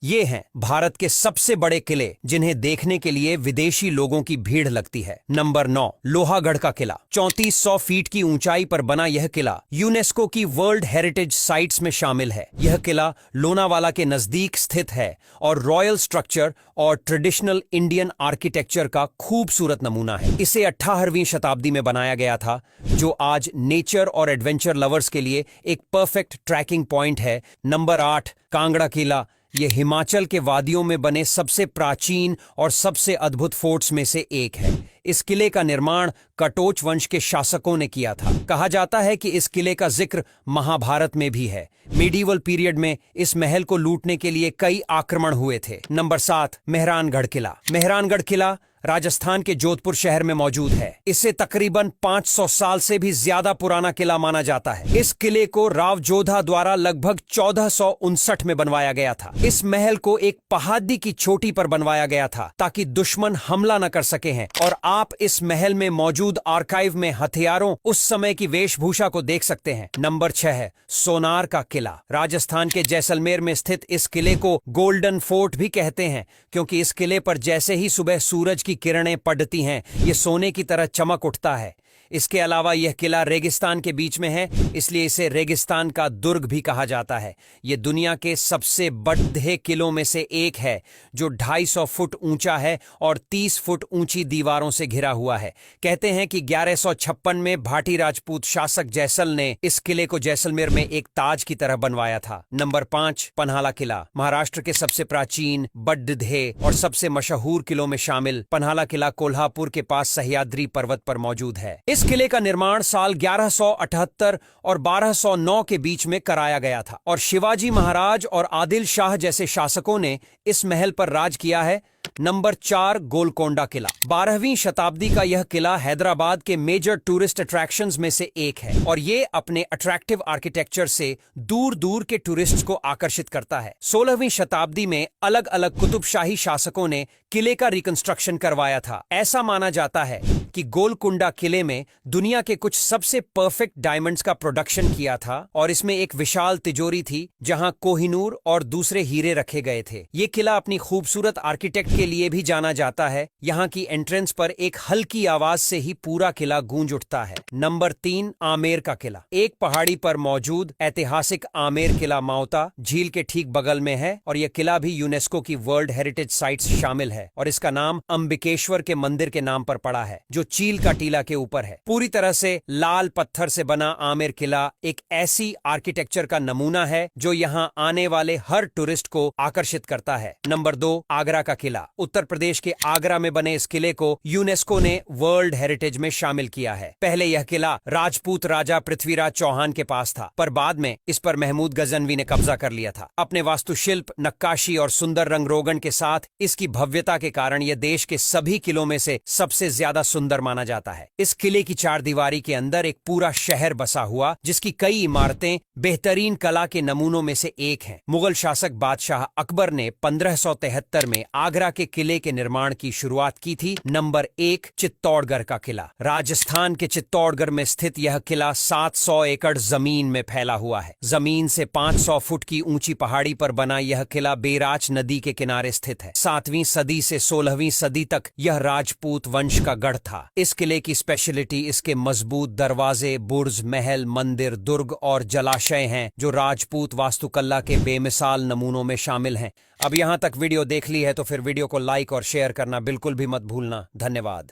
ये हैं भारत के सबसे बड़े किले जिन्हें देखने के लिए विदेशी लोगों की भीड़ लगती है। नंबर 9, लोहागढ़ का किला। 3400 फीट की ऊंचाई पर बना यह किला यूनेस्को की वर्ल्ड हेरिटेज साइट्स में शामिल है। यह किला लोनावाला के नजदीक स्थित है और रॉयल स्ट्रक्चर और ट्रेडिशनल इंडियन आर्किटेक्चर का खूबसूरत नमूना है। इसे 18वीं शताब्दी में बनाया गया था, जो आज नेचर और एडवेंचर लवर्स के लिए एक परफेक्ट ट्रैकिंग पॉइंट है। नंबर 8, कांगड़ा किला। यह हिमाचल के वादियों में बने सबसे प्राचीन और सबसे अद्भुत फोर्ट्स में से एक है। इस किले का निर्माण कटोच वंश के शासकों ने किया था। कहा जाता है कि इस किले का जिक्र महाभारत में भी है। मिडीवल पीरियड में इस महल को लूटने के लिए कई आक्रमण हुए थे। नंबर 7, मेहरानगढ़ किला। मेहरानगढ़ किला राजस्थान के जोधपुर शहर में मौजूद है। इसे तकरीबन 500 साल से भी ज्यादा पुराना किला माना जाता है। इस किले को राव जोधा द्वारा लगभग 1459 में बनवाया गया था। इस महल को एक पहाड़ी की चोटी पर बनवाया गया था ताकि दुश्मन हमला न कर सके हैं। और आप इस महल में मौजूद आर्काइव में हथियारों उस समय की वेशभूषा को देख सकते हैं। नंबर 6 है सोनार का किला। राजस्थान के जैसलमेर में स्थित इस किले को गोल्डन फोर्ट भी कहते हैं, क्योंकि इस किले पर जैसे ही सुबह सूरज की किरणें पड़ती हैं, ये सोने की तरह चमक उठता है। इसके अलावा यह किला रेगिस्तान के बीच में है, इसलिए इसे रेगिस्तान का दुर्ग भी कहा जाता है। यह दुनिया के सबसे बड़े किलों में से एक है, जो 250 फुट ऊंचा है और 30 फुट ऊंची दीवारों से घिरा हुआ है। कहते हैं कि 1156 में भाटी राजपूत शासक जैसल ने इस किले को जैसलमेर में एक ताज की तरह बनवाया था। नंबर 5, पन्हाला किला। महाराष्ट्र के सबसे प्राचीन, बड्ढे और सबसे मशहूर किलों में शामिल पन्हाला किला कोल्हापुर के पास सह्याद्री पर्वत पर मौजूद है। इस किले का निर्माण साल 1178 और 1209 के बीच में कराया गया था और शिवाजी महाराज और आदिल शाह जैसे शासकों ने इस महल पर राज किया है। नंबर 4, गोलकोंडा किला। 12वीं शताब्दी का यह किला हैदराबाद के मेजर टूरिस्ट अट्रैक्शंस में से एक है और ये अपने अट्रैक्टिव आर्किटेक्चर से दूर दूर के टूरिस्ट्स को आकर्षित करता है। 16वीं शताब्दी में अलग अलग कुतुबशाही शासकों ने किले का रिकंस्ट्रक्शन करवाया था। ऐसा माना जाता है कि गोलकुंडा किले में दुनिया के कुछ सबसे परफेक्ट डायमंड्स का प्रोडक्शन किया था और इसमें एक विशाल तिजोरी थी जहां कोहिनूर और दूसरे हीरे रखे गए थे। ये किला अपनी खूबसूरत आर्किटेक्ट के लिए भी जाना जाता है। यहाँ की एंट्रेंस पर एक हल्की आवाज से ही पूरा किला गूंज उठता है। नंबर 3, आमेर का किला। एक पहाड़ी पर मौजूद ऐतिहासिक आमेर किला माउता झील के ठीक बगल में है और यह किला भी यूनेस्को की वर्ल्ड हेरिटेज साइट्स शामिल है और इसका नाम अंबिकेश्वर के मंदिर के नाम पर पड़ा है, जो चील का टीला के ऊपर है। पूरी तरह से लाल पत्थर से बना आमेर किला एक ऐसी आर्किटेक्चर का नमूना है जो यहाँ आने वाले हर टूरिस्ट को आकर्षित करता है। नंबर 2, आगरा का किला। उत्तर प्रदेश के आगरा में बने इस किले को यूनेस्को ने वर्ल्ड हेरिटेज में शामिल किया है। पहले यह किला राजपूत राजा पृथ्वीराज चौहान के पास था, पर बाद में इस पर महमूद गजनवी ने कब्जा कर लिया था। अपने वास्तुशिल्प, नक्काशी और सुंदर रंग रोगन के साथ इसकी भव्यता के कारण यह देश के सभी किलों में से सबसे ज्यादा सुंदर माना जाता है। इस किले की चारदीवारी के अंदर एक पूरा शहर बसा हुआ, जिसकी कई इमारतें बेहतरीन कला के नमूनों में से एक हैं। मुगल शासक बादशाह अकबर ने 1573 में आगरा के किले के निर्माण की शुरुआत की थी। नंबर 1, चित्तौड़गढ़ का किला। राजस्थान के चित्तौड़गढ़ में स्थित यह किला 700 एकड़ जमीन में फैला हुआ है। जमीन से 500 फुट की ऊंची पहाड़ी पर बना यह किला बेराच नदी के किनारे स्थित है। 7वीं सदी से 16वीं सदी तक यह राजपूत वंश का गढ़ था। इस किले की स्पेशलिटी इसके मजबूत दरवाजे, बुर्ज, महल, मंदिर, दुर्ग और जलाशय हैं, जो राजपूत वास्तुकला के बेमिसाल नमूनों में शामिल हैं। अब यहाँ तक वीडियो देख ली है तो फिर वीडियो को लाइक और शेयर करना बिल्कुल भी मत भूलना। धन्यवाद।